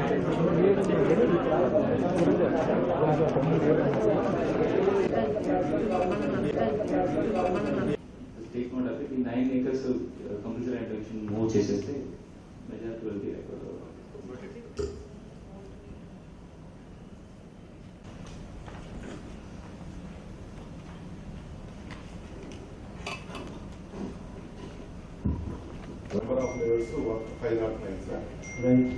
Take note of it. In 9 acres compulsory intervention move చేసేస్తే majority will be record. Number of layers 509 sir. Right.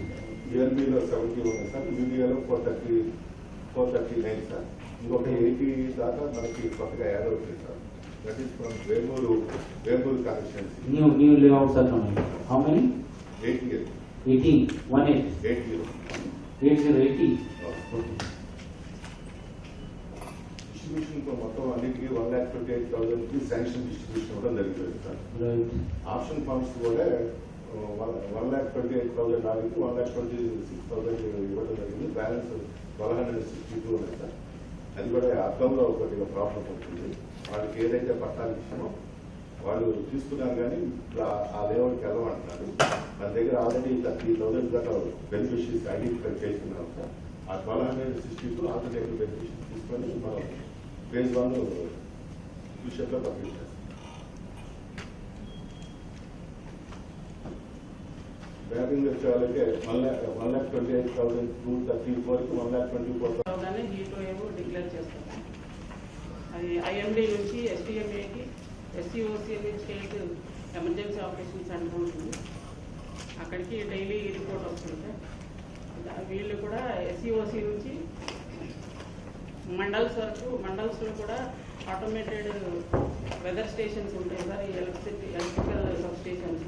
ERB లో 71 sir. UDA లో 439 sir. ఇంకొక 80 దాకా మనకి కొత్తగా add అవుతుంది sir. That is from Vemuru constituency. New layouts are coming. How many? 80. 80. 18. 80. 80. Distribution మొత్తం అన్నిటికీ 1,28,000 కి శాంక్షన్ డిస్ట్రిబ్యూషన్ కూడా జరిగింది సార్. Right. ఆప్షన్ ఫండ్స్ కూడా 1,28,000 ఆడికి 1,26,000 ఇవ్వడం జరిగింది. బ్యాలెన్స్ 1,262 ఉన్నాయి సార్. అది కూడా అర్థంలో కొద్దిగా ప్రాబ్లం అవుతుంది. వాళ్ళకి ఏదైతే పట్టాలు ఇచ్చామో వాళ్ళు తీసుకున్నారు కానీ ఆ లేఅవుట్కి వెళ్ళమంటున్నారు. మన దగ్గర ఆల్రెడీ 30,000 దాకా బెనిఫిషరీస్ ఐడెంటిఫై చేస్తున్నాం సార్. ఆ 1,262 ఆల్టర్నేటివ్ బెనిఫిషరీస్ తీసుకొని మనం ఫేజ్ 1 ఫ్యూచర్లో కంప్లీట్ చేస్తాం. బ్యాంకింగ్ వచ్చేవాళ్ళకి 1,28,000 234 1,24,000 ఏమో డిక్లేర్ చేస్తాం. అది ఐఎండి నుంచి ఎస్టీఎంఏకి ఎస్సీఓసీ అని స్టేట్ ఎమర్జెన్సీ ఆపరేషన్ సెంటర్ ఉంటుంది. అక్కడికి డైలీ రిపోర్ట్ వస్తుంది. వీళ్ళు కూడా ఎస్సీఓసీ నుంచి మండల్స్లో కూడా ఆటోమేటెడ్ వెదర్ స్టేషన్స్ ఉంటాయి సార్. ఈ ఎలక్ట్రికల్ సబ్ స్టేషన్స్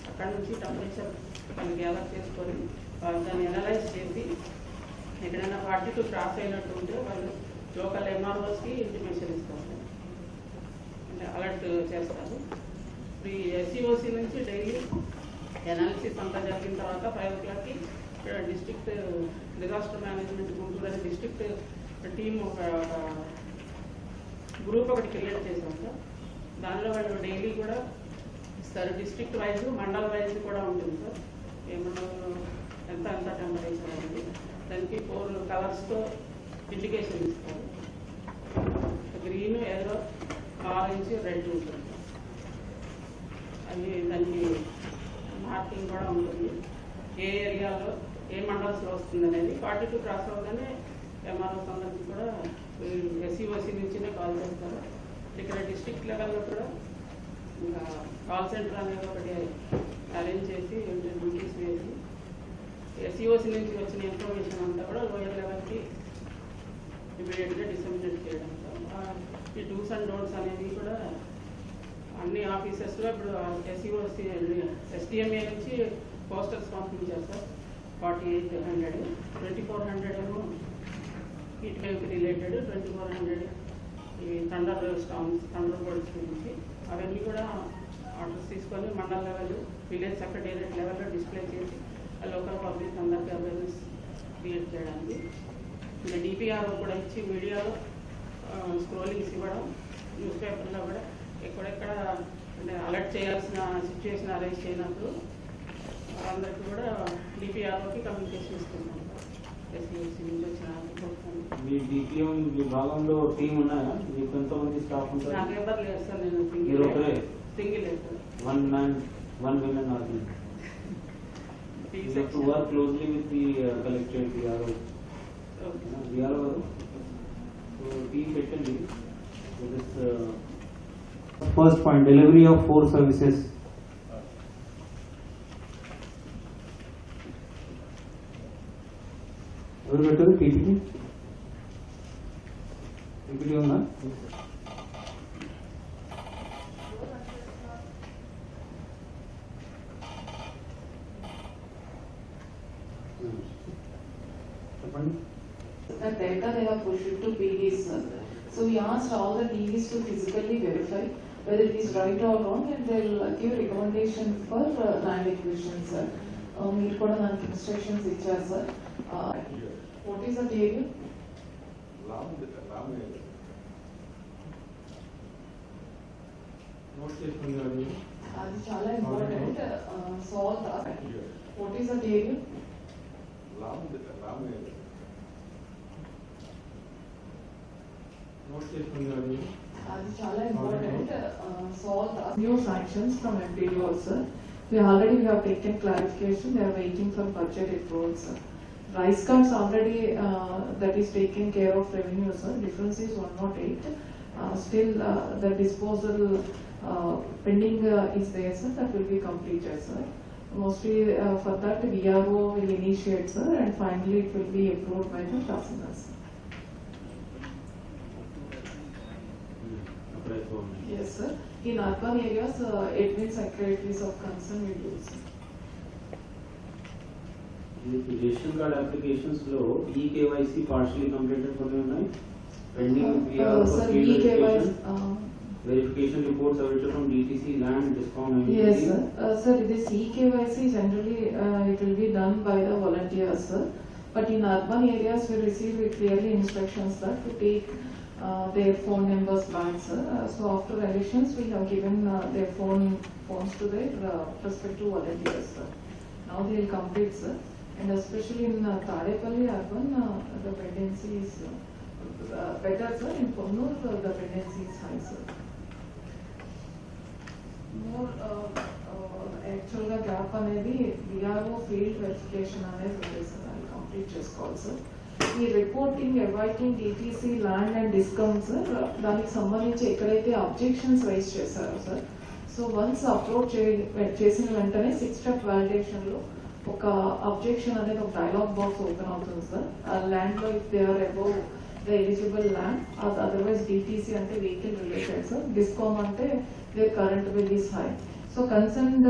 అక్కడ నుంచి టెంపరేచర్ వాళ్ళు గ్యాదర్ చేసుకొని దాన్ని అనలైజ్ చేసి ఎక్కడైనా 42 క్రాస్ అయినట్టు ఉంటే వాళ్ళు లోకల్ ఎంఆర్ఓస్కి ఇంటిమేషన్ ఇస్తారు, అంటే అలర్ట్ చేస్తారు. ఈ ఎస్సీఓసీ నుంచి డైలీ అనాలిసిస్ అంతా జరిగిన తర్వాత 5 o'clockకి ఇక్కడ డిస్ట్రిక్ట్ డిజాస్టర్ మేనేజ్మెంట్ గుంటూరు అనే డిస్ట్రిక్ట్ టీమ్ ఒక గ్రూప్ ఒకటి క్రియేట్ చేశాం సార్. దానిలో వాళ్ళు డైలీ కూడా ఇస్తారు. డిస్ట్రిక్ట్ వైజ్ మండల్ వైజ్ కూడా ఉంటుంది సార్. ఏ మండలంలో ఎంత టెంపరేచర్ అనేది దానికి 4 కలర్స్తో ఇండికేషన్ ఇస్తారు. గ్రీన్, ఎల్లో, ఆరెంజ్, రెడ్ ఉంటుంది. అది దానికి మార్కింగ్ కూడా ఉంటుంది. ఏ ఏరియాలో ఏ మండల్స్లో వస్తుంది అనేది 42 క్రాస్ అవగానే ఎంఆర్ఓ అందరికీ కూడా ఎస్సీఓసీ నుంచినే కాల్ చేస్తారు. ఇక్కడ డిస్ట్రిక్ట్ లెవెల్లో కూడా ఇంకా కాల్ సెంటర్ అనేది ఒకటి అరేంజ్ చేసి డ్యూటీస్ వేసి ఎస్సీఓసీ నుంచి వచ్చిన ఇన్ఫర్మేషన్ అంతా కూడా లోయర్ లెవెల్కి ఇమీడియట్గా డిసెమినేట్ చేయడం. ఈ డూస్ అండ్ డోంట్స్ అనేది కూడా అన్ని ఆఫీసెస్లో ఇప్పుడు ఎస్సీఓసీ ఎస్టీఎంఏ నుంచి పోస్టర్స్ పంపించారు సార్. 4,800, 2,400 ఏమో హీట్ వేవ్కి రిలేటెడ్, 2,400 ఈ థండర్ స్టామ్స్, థండర్ బోర్డ్స్ గురించి అవన్నీ కూడా ఆర్డర్స్ తీసుకొని మండల్ లెవెల్, విలేజ్ సెక్రటేరియట్ లెవెల్లో డిస్ప్లే చేసి లోకల్ పబ్లిక్ అందరికీ అవేర్నెస్ క్రియేట్ చేయడానికి ఇంకా డిపిఆర్ఓ కూడా ఇచ్చి మీడియాలో స్క్రోలింగ్స్ ఇవ్వడం, న్యూస్ పేపర్లో కూడా ఎక్కడెక్కడ అంటే అలర్ట్ చేయాల్సిన సిచ్యువేషన్ అరేంజ్ చేయనప్పుడు వాళ్ళందరికీ కూడా డిపిఆర్ఓకి కమ్యూనికేషన్ ఇస్తున్నాం. ఎస్సీఓసీ నుంచి వచ్చిన మీ డిపిఎం విభాగంలో టీం ఉన్నాయా? మీకు ఎంతమంది స్టాఫ్ ఉంటారు? నాకు ఎవరు లేదు సార్. నేను సింగిల్ లేదు. 1 man 1 woman army. You have to work closely with the collectorate, VRO. VRO. So effectively, this first point, delivery of 4 services. Ever better PPT? PPT on that? That data they have pushed it to PDs. So we asked all the PDs to physically verify whether it is right or wrong, and they'll give recommendation for land acquisition, sir. మీరు కూడా నాకు instructions ఇచ్చారు sir. What is that area? అది చాలా important. What is that area? Note చేసుకున్నారు అది చాలా important. So all the new sanctions from MPDO, sir. We have taken clarification. They are waiting for budget approval, sir. Rice cards already that is taken care of revenue, sir. Difference is 108. Still the disposal pending is there, sir. That will be completed, sir. Mostly for that VRO will initiate, sir, and finally it will be approved by the Tahsildar. Yes, sir. In urban areas, admin secretaries of concern will use. Ration card applications లో ఈ KYC partially completed కొన్ని ఉన్నాయి pending Sir, e-KYC. Verification reports available from DTC land discount. Yes, sir. Sir, this e-KYC generally it will be done by the volunteers, sir. But in urban areas, we receive clearly instructions that to take their phone numbers back, sir. So after elections, we have given their phones to their prospective volunteers, sir. Now they will complete, sir. And especially in Tadepalli urban, the pendency is better, sir. In Kannur, the pendency is high, sir. More actual గా gap అనేది VRO field verification అనేది ఉంది, sir. అది complete చేసుకోవాలి, sir. ఈ reporting awaiting DTC land and discount, sir, దానికి సంబంధించి ఎక్కడైతే అబ్జెక్షన్స్ రైజ్ చేశారో, సార్, సో వన్స్ అప్లోడ్ చేసిన వెంటనే 6 స్టెప్ వాలిడేషన్ లో ఒక అబ్జెక్షన్ అనేది ఒక డైలాగ్ బాక్స్ ఓపెన్ అవుతుంది, సార్. ఆ ల్యాండ్ లో if they are above the eligible land, otherwise DTC అంటే వెహికల్ రిలేటెడ్, సార్. డిస్కౌంట్ అంటే their current bill is high. So concerned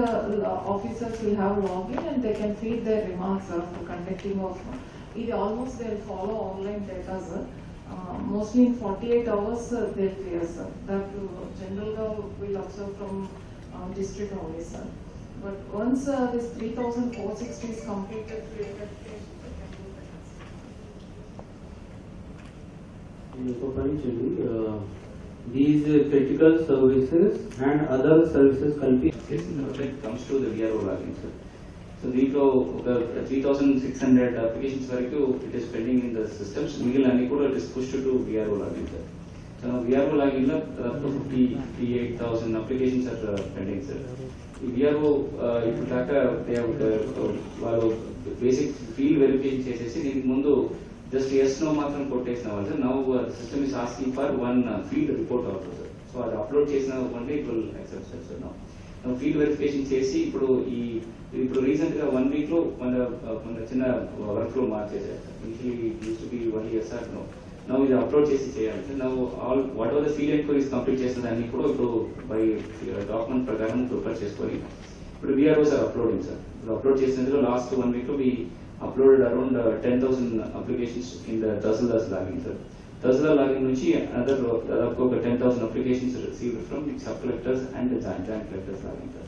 officers will have login and they can feed their remarks for conducting of. It almost they will follow online data, sir. Mostly in 48 hours they will clear, sir. That general will observe from district only, sir. But once this 3,460 is completed, they can do that. These critical services and other services when it comes to the VRO login, sir. So దీంట్లో ఒక 3,600 applications వరకు it is pending in the systems. మిగిలిన కూడా it is pushed to VRO login, sir. So VRO login లో దాదాపు 58,000 applications are pending, sir. ఈ VRO ఇప్పుడు దాకా వాళ్ళు బేసిక్ ఫీల్డ్ వెరిఫికేషన్ చేసేసి దీనికి ముందు జస్ట్ ఎస్ నో మాత్రం కొట్టేసిన వాళ్ళు, sir. Now system is asking for one field report అవుతుంది, సార్. సో అది అప్లోడ్ చేసిన only it will accept, sir. Now field verification చేసి ఇప్పుడు రీసెంట్ గా 1 week లో మన చిన్న వర్క్ ఫ్లో మార్చేసారు, sir. Use to be only SR no. Now ఇది అప్లోడ్ చేసి చేయాలి, sir. Now all whatever the field enquiries complete చేసిన దాన్ని కూడా ఇప్పుడు బై డాక్యుమెంట్ ప్రకారం ప్రిపేర్ చేసుకొని ఇప్పుడు విఆర్ఓస్ ఆర్ అప్లోడింగ్, సార్. ఇప్పుడు అప్లోడ్ చేసినందులో లాస్ట్ 1 week లో uploaded around 10,000 applications in the Tahsildar login, sir. Tahsildar login nunchi another 10,000 applications received from the sub-collectors and the joint collectors login, sir.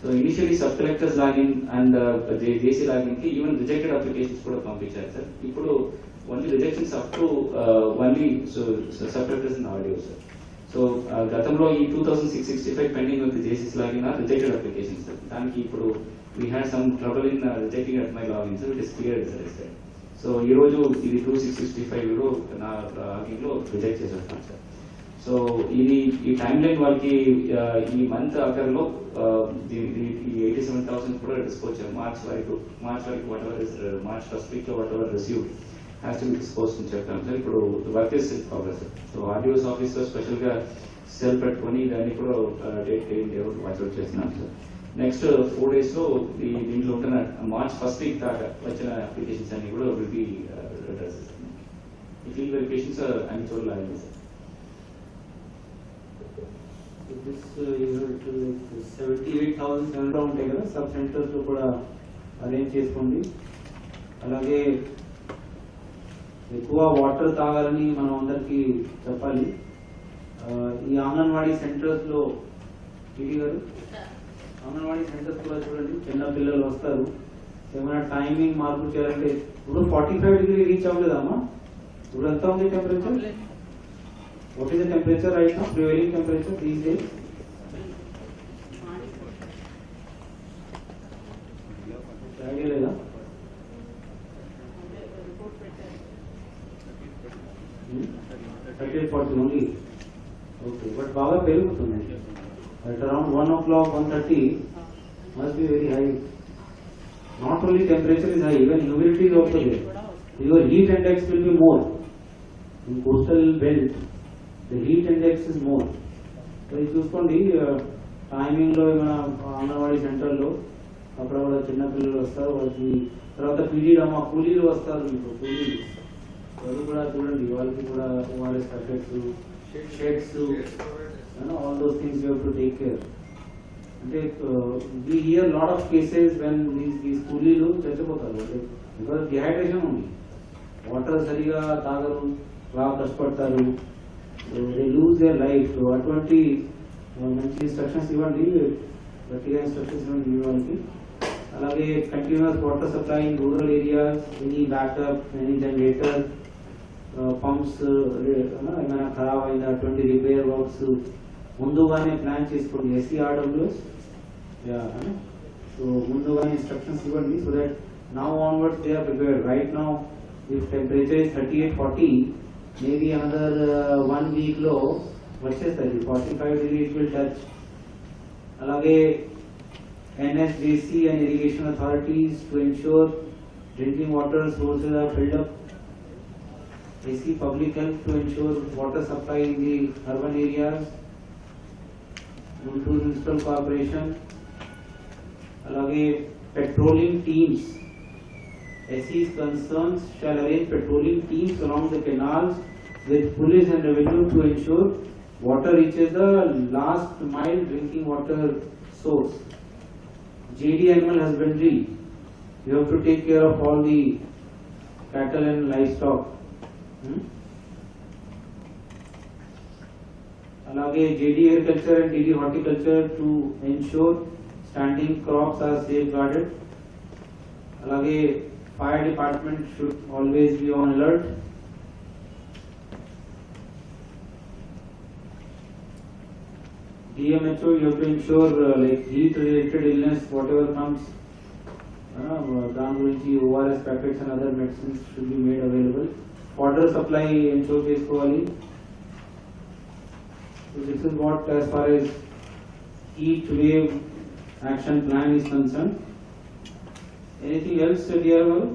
So initially sub-collectors login and the JC login ki even rejected applications kuda pampicharu, sir. Ippudu only rejections up to only sub-collectors and audio, sir. So gatamlo ee 2,665 pending with the JC's login are rejected applications, sir. Daniki ippudu we had some trouble in rejecting at my login, so it is cleared, sir. So ee roju idi 2,665 na login lo reject chestunnaru, sir. So idi ee timeline valki ee month akarlo ee 87,000 kuda dispose March varaku whatever is March first week lo whatever received has to be disposed in cheptam, sir. Ipudu the work is in progress, sir. So RDO's officer special ga cell peట్టుకొని దాన్ని కూడా date watch out చేస్తున్నాం, sir. Next 4 days లో దీంట్లో ఉంటున్న March first week దాకా వచ్చిన applications అన్ని కూడా విల్ బి అడ్రస్. ఈ ఫీల్డ్ వెరిఫికేషన్స్ అన్ని చోట్ల లాగింది, సార్. This 78,700 ఉంటాయి కదా సబ్ సెంటర్స్ లో కూడా అరేంజ్ చేసుకోండి. అలాగే ఎక్కువ వాటర్ తాగాలని మనం అందరికి చెప్పాలి. ఈ అంగన్వాడీ సెంటర్స్ లో టీడీ గారు అంగన్వాడీ సెంటర్స్ కూడా చూడండి, చిన్న పిల్లలు వస్తారు. ఏమైనా టైమింగ్ మార్పు చేయాలంటే ఇప్పుడు 45 degree రీచ్ అవ్వలేదమ్మా. ఇప్పుడు ఎంత ఉంది temperature? What is the temperature right now, prevailing temperature these days? Idea లేదా? 38-40 only. Okay, but బాగా పెరుగుతుంది. At around 1 o'clock, 1:30 must be very high. Not only temperature is high, even humidity is also there. Your heat index will be more. In coastal belt, the heat index is more. So ఇది చూసుకోండి, టైమింగ్లో మన అంగన్వాడీ సెంటర్లో అక్కడ కూడా చిన్నపిల్లలు వస్తారు, వాళ్ళకి తర్వాత పీరియడ్ అమ్మ కూలీలు వస్తారు, మీకు కూలీలు వాళ్ళు కూడా చూడండి, వాళ్ళకి కూడా ORS packets, sheds, all those things you have to take care. అంటే we hear lot of cases when these కూలీలు చచ్చిపోతారు, అంటే బికాస్ డిహైడ్రేషన్ ఉంది, వాటర్ సరిగా తాగరు, బాగా కష్టపడతారు, దే లూజ్ దేర్ లైఫ్. అటువంటి మంచి ఇన్స్ట్రక్షన్స్ ఇవ్వండి, గట్టిగా ఇన్స్ట్రక్షన్స్ ఇవ్వండి వాళ్ళకి. అలాగే continuous water supply in rural areas, any backup, any generator, pumps ఏమైనా ఖరాబ్ అయిందా, అటువంటి రిపేర్ వర్క్స్ ముందుగానే ప్లాన్ చేసుకోండి. SCRWS, సో ముందుగానే ఇన్స్ట్రక్షన్స్ ఇవ్వండి, so that now onwards they are prepared. Right now, if temperature is 38-40, maybe another 1 week low, వచ్చేస్తుంది 45 degree it will touch. అలాగే NSJC and irrigation authorities to ensure drinking water sources are filled up. AC public health to ensure water supply in the urban areas. Guntur Municipal Corporation. అలాగే patrolling teams. SC's concerns shall arrange patrolling teams along the canals with police and revenue to ensure water reaches the last mile drinking water source. JD Animal Husbandry, you have to take care of all the cattle and livestock. Alage JD Agriculture and DD Horticulture to ensure standing crops are safeguarded. Alage fire department should always be on alert. DMHO, you have to ensure like heat related illness, whatever comes, దాని గురించి ORS packets and other medicines should be made available. Water supply ensure చేసుకోవాలి. So this is what as far as heat wave action plan is concerned. Anything else, dear Varu?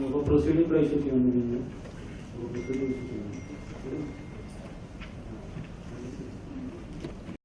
ఒక proceeding కూడా issue చేయండి,